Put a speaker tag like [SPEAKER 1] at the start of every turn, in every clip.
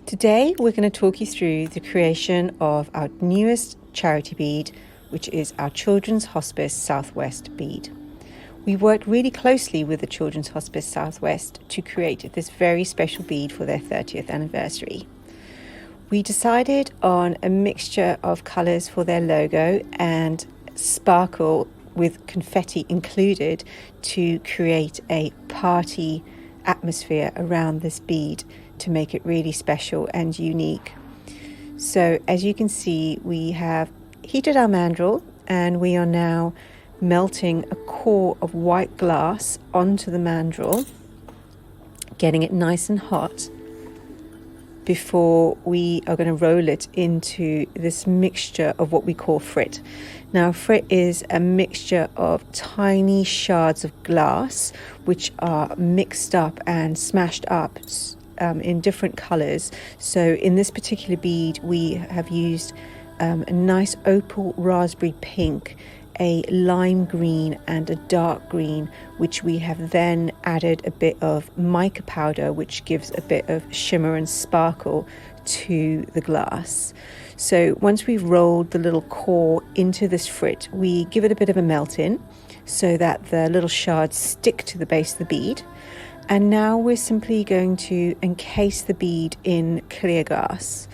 [SPEAKER 1] Today we're going to talk you through the creation of our newest charity bead, which is our Children's Hospice Southwest bead. We worked really closely with the Children's Hospice Southwest to create this very special bead for their 30th anniversary. We decided on a mixture of colours for their logo and sparkle with confetti included to create a party atmosphere around this bead to make it really special and unique. So as you can see, we have heated our mandrel and we are now melting a core of white glass onto the mandrel, getting it nice and hot before we are going to roll it into this mixture of what we call frit. Now, frit is a mixture of tiny shards of glass which are mixed up and smashed up in different colors. So in this particular bead we have used a nice opal raspberry pink, a lime green and a dark green, which we have then added a bit of mica powder, which gives a bit of shimmer and sparkle to the glass. So once we've rolled the little core into this frit, we give it a bit of a melt in so that the little shards stick to the base of the bead. And now we're simply going to encase the bead in clear glass.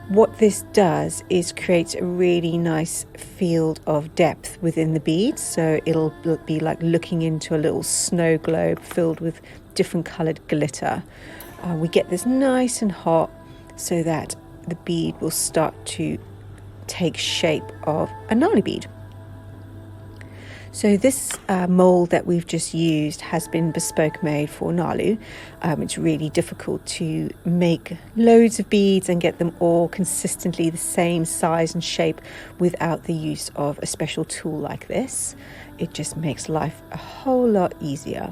[SPEAKER 1] What this does is creates a really nice field of depth within the bead. So it'll be like looking into a little snow globe filled with different coloured glitter. We get this nice and hot so that the bead will start to take shape of a Nalu bead. So this mould that we've just used has been bespoke made for Nalu. It's really difficult to make loads of beads and get them all consistently the same size and shape without the use of a special tool like this. It just makes life a whole lot easier.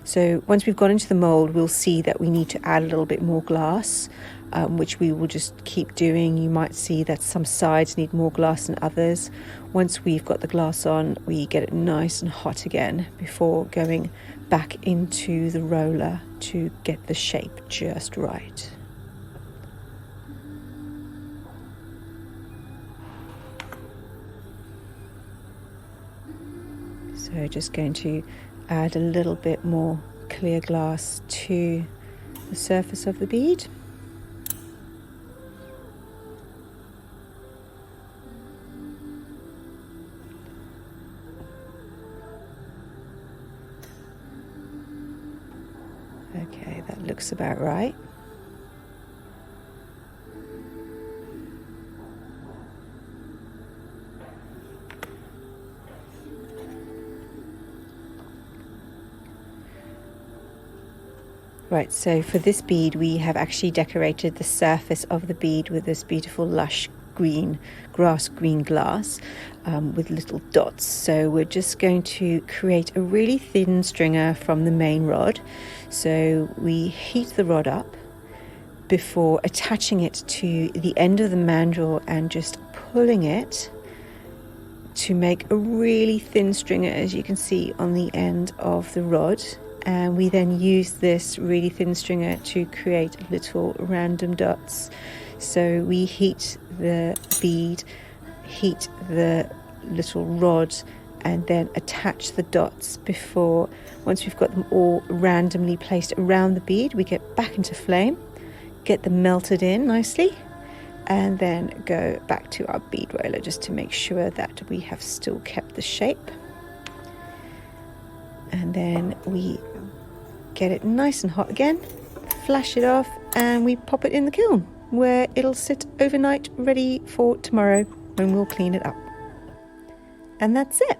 [SPEAKER 1] So once we've gone into the mould, we'll see that we need to add a little bit more glass, which we will just keep doing. You might see that some sides need more glass than others. Once we've got the glass on, we get it nice and hot again before going back into the roller to get the shape just right. So just going to add a little bit more clear glass to the surface of the bead. Okay, that looks about right. Right, so for this bead we have actually decorated the surface of the bead with this beautiful lush green, grass green glass with little dots. So we're just going to create a really thin stringer from the main rod. So we heat the rod up before attaching it to the end of the mandrel and just pulling it to make a really thin stringer, as you can see on the end of the rod. And we then use this really thin stringer to create little random dots. So we heat the bead, heat the little rod, and then attach the dots before, once we've got them all randomly placed around the bead, we get back into flame, get them melted in nicely, and then go back to our bead roller just to make sure that we have still kept the shape. And then we get it nice and hot again, flash it off, and we pop it in the kiln where it'll sit overnight ready for tomorrow when we'll clean it up. And that's it.